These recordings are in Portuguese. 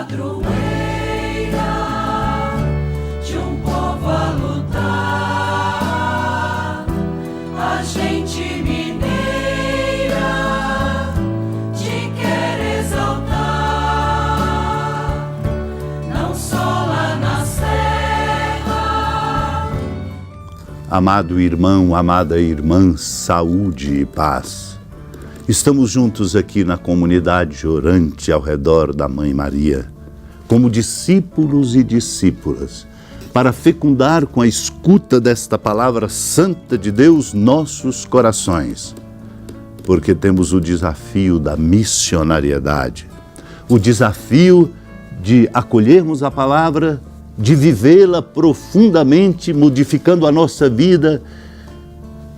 padroeira de um povo a lutar, a gente mineira te quer exaltar, não só lá na serra. Amado irmão, amada irmã, saúde e paz. Estamos juntos aqui na comunidade orante ao redor da Mãe Maria, como discípulos e discípulas, para fecundar com a escuta desta palavra santa de Deus nossos corações, porque temos o desafio da missionariedade, o desafio de acolhermos a palavra, de vivê-la profundamente, modificando a nossa vida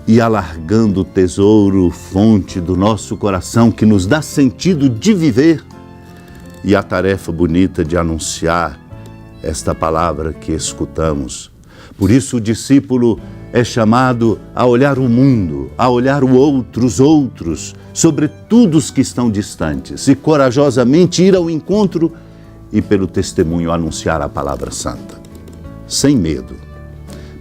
e alargando o tesouro, fonte do nosso coração, que nos dá sentido de viver, e a tarefa bonita de anunciar esta palavra que escutamos. Por isso o discípulo é chamado a olhar o mundo, a olhar o outro, os outros, sobretudo os que estão distantes, e corajosamente ir ao encontro e pelo testemunho anunciar a palavra santa, sem medo,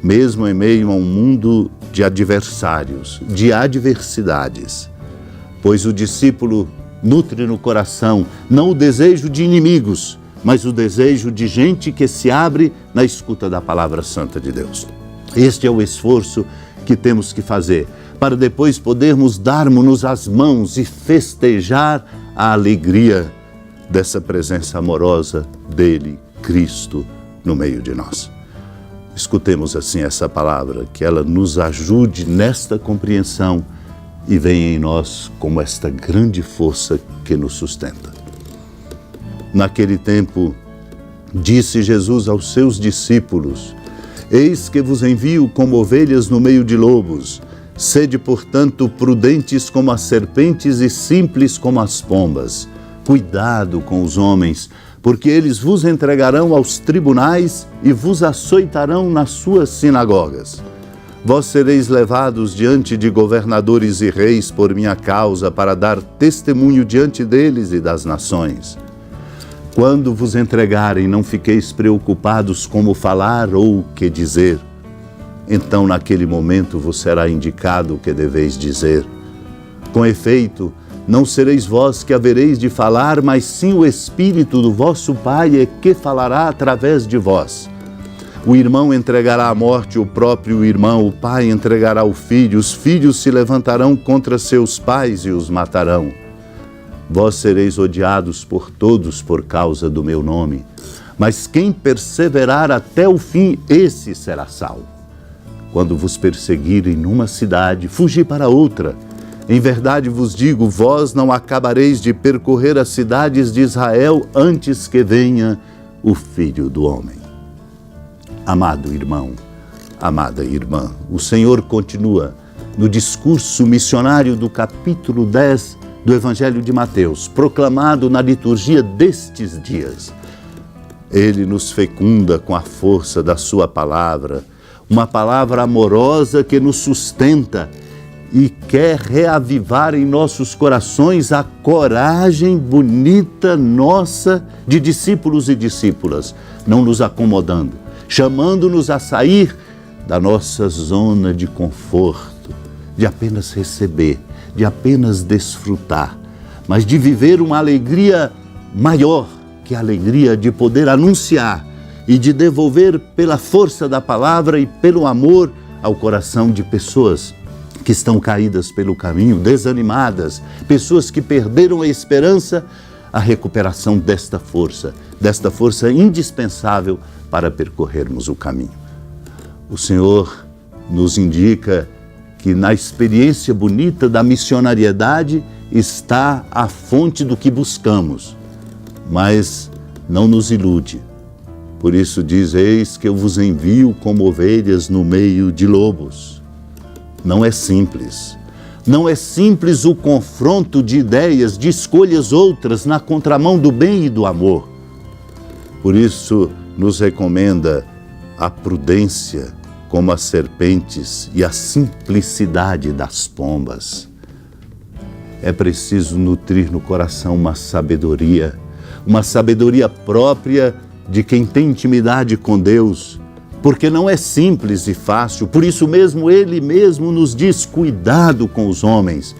mesmo em meio a um mundo de adversários, de adversidades, pois o discípulo nutre no coração não o desejo de inimigos, mas o desejo de gente que se abre na escuta da palavra santa de Deus. Este é o esforço que temos que fazer, para depois podermos darmos-nos as mãos e festejar a alegria dessa presença amorosa dele, Cristo, no meio de nós. Escutemos assim essa palavra, que ela nos ajude nesta compreensão e venha em nós como esta grande força que nos sustenta. Naquele tempo, disse Jesus aos seus discípulos: eis que vos envio como ovelhas no meio de lobos. Sede, portanto, prudentes como as serpentes e simples como as pombas. Cuidado com os homens, porque eles vos entregarão aos tribunais e vos açoitarão nas suas sinagogas. Vós sereis levados diante de governadores e reis por minha causa, para dar testemunho diante deles e das nações. Quando vos entregarem, não fiqueis preocupados como falar ou o que dizer. Então, naquele momento, vos será indicado o que deveis dizer. Com efeito, não sereis vós que havereis de falar, mas sim o Espírito do vosso Pai é que falará através de vós. O irmão entregará à morte o próprio irmão, o pai entregará o filho, os filhos se levantarão contra seus pais e os matarão. Vós sereis odiados por todos por causa do meu nome, mas quem perseverar até o fim, esse será salvo. Quando vos perseguirem numa cidade, fugi para outra. Em verdade vos digo, vós não acabareis de percorrer as cidades de Israel antes que venha o Filho do Homem. Amado irmão, amada irmã, o Senhor continua no discurso missionário do capítulo 10 do Evangelho de Mateus, proclamado na liturgia destes dias. Ele nos fecunda com a força da sua palavra, uma palavra amorosa que nos sustenta e quer reavivar em nossos corações a coragem bonita nossa de discípulos e discípulas, não nos acomodando, chamando-nos a sair da nossa zona de conforto, de apenas receber, de apenas desfrutar, mas de viver uma alegria maior, que a alegria de poder anunciar e de devolver pela força da palavra e pelo amor ao coração de pessoas que estão caídas pelo caminho, desanimadas, pessoas que perderam a esperança, a recuperação desta força indispensável para percorrermos o caminho. O Senhor nos indica que na experiência bonita da missionariedade está a fonte do que buscamos, mas não nos ilude. Por isso diz, eis que eu vos envio como ovelhas no meio de lobos. Não é simples. Não é simples o confronto de ideias, de escolhas outras na contramão do bem e do amor. Por isso nos recomenda a prudência como as serpentes e a simplicidade das pombas. É preciso nutrir no coração uma sabedoria, uma sabedoria própria de quem tem intimidade com Deus, porque não é simples e fácil. Por isso mesmo, Ele mesmo nos diz: cuidado com os homens,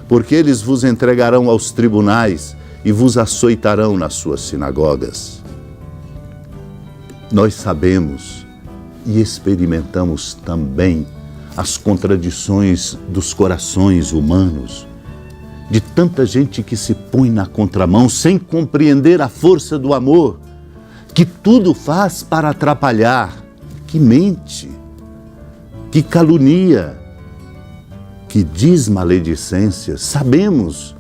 porque eles vos entregarão aos tribunais e vos açoitarão nas suas sinagogas. Nós sabemos e experimentamos também as contradições dos corações humanos, de tanta gente que se põe na contramão sem compreender a força do amor, que tudo faz para atrapalhar, que mente, que calunia, que diz maledicências. Sabemos,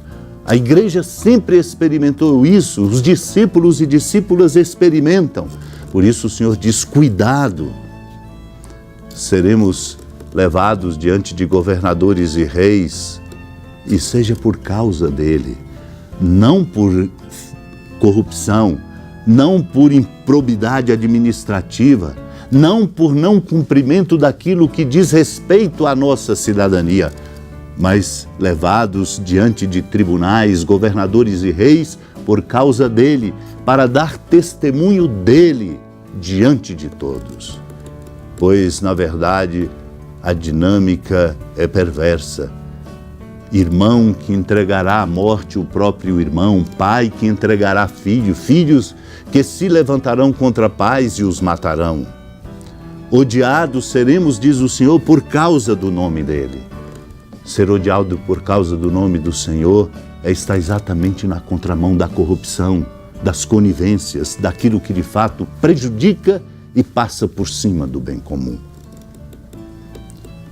a igreja sempre experimentou isso, os discípulos e discípulas experimentam. Por isso o Senhor diz: cuidado, seremos levados diante de governadores e reis, e seja por causa dele, não por corrupção, não por improbidade administrativa, não por não cumprimento daquilo que diz respeito à nossa cidadania, mas levados diante de tribunais, governadores e reis por causa dele, para dar testemunho dele diante de todos. Pois, na verdade, a dinâmica é perversa. Irmão que entregará à morte o próprio irmão, pai que entregará filho, filhos que se levantarão contra pais e os matarão. Odiados seremos, diz o Senhor, por causa do nome dele. Ser odiado por causa do nome do Senhor é estar exatamente na contramão da corrupção, das conivências, daquilo que de fato prejudica e passa por cima do bem comum.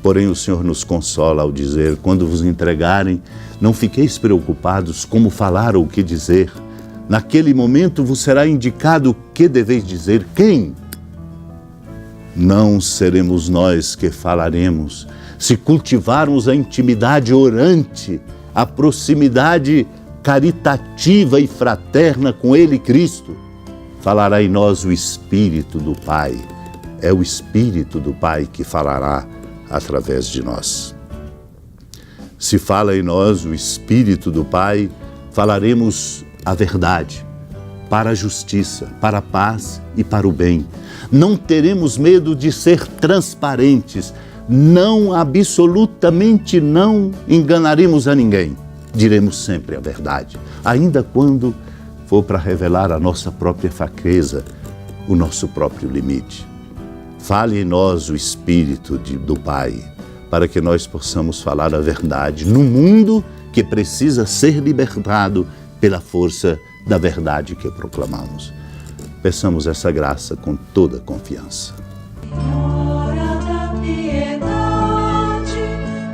Porém, o Senhor nos consola ao dizer: quando vos entregarem, não fiqueis preocupados como falar ou o que dizer. Naquele momento vos será indicado o que deveis dizer. Quem? Não seremos nós que falaremos. Se cultivarmos a intimidade orante, a proximidade caritativa e fraterna com Ele, Cristo, falará em nós o Espírito do Pai. É o Espírito do Pai que falará através de nós. Se fala em nós o Espírito do Pai, falaremos a verdade, para a justiça, para a paz e para o bem. Não teremos medo de ser transparentes, não, absolutamente não enganaremos a ninguém. Diremos sempre a verdade, ainda quando for para revelar a nossa própria fraqueza, o nosso próprio limite. Fale em nós o Espírito do Pai, para que nós possamos falar a verdade num mundo que precisa ser libertado pela força da verdade que proclamamos. Peçamos essa graça com toda confiança. Hora da piedade,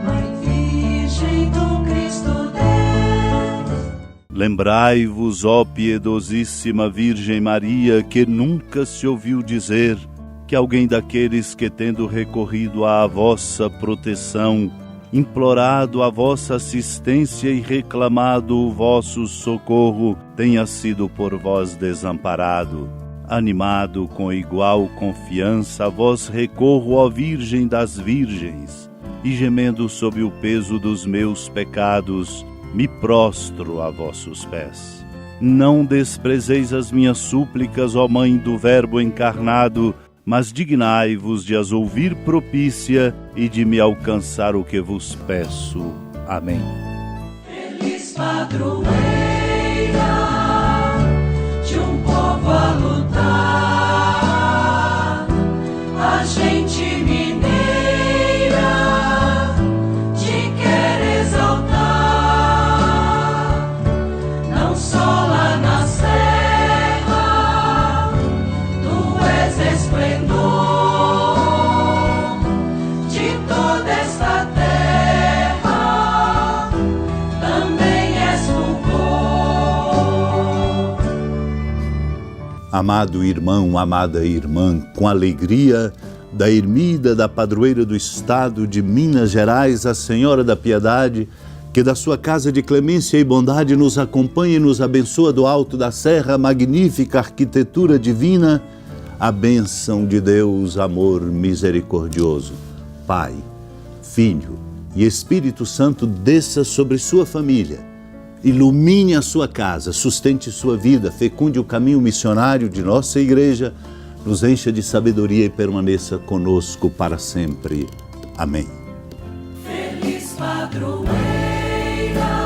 Mãe Virgem do Cristo Deus. Lembrai-vos, ó piedosíssima Virgem Maria, que nunca se ouviu dizer que alguém daqueles que, tendo recorrido à vossa proteção, implorado a vossa assistência e reclamado o vosso socorro, tenha sido por vós desamparado. Animado com igual confiança, a vós recorro, ó Virgem das Virgens, e gemendo sob o peso dos meus pecados, me prostro a vossos pés. Não desprezeis as minhas súplicas, ó Mãe do Verbo encarnado, mas dignai-vos de as ouvir propícia e de me alcançar o que vos peço. Amém. Feliz padroeira de um povo a lutar, a gente mineira te quer exaltar, não só lá na serra, tu és esplendor de toda esta terra, também és fulgor. Amado irmão, amada irmã, com alegria da ermida da padroeira do estado de Minas Gerais, a Senhora da Piedade, que da sua casa de clemência e bondade nos acompanha e nos abençoa do alto da serra, a magnífica arquitetura divina, a bênção de Deus, amor misericordioso, Pai, Filho e Espírito Santo desça sobre sua família, ilumine a sua casa, sustente sua vida, fecunde o caminho missionário de nossa igreja, nos encha de sabedoria e permaneça conosco para sempre. Amém. Feliz padroeira.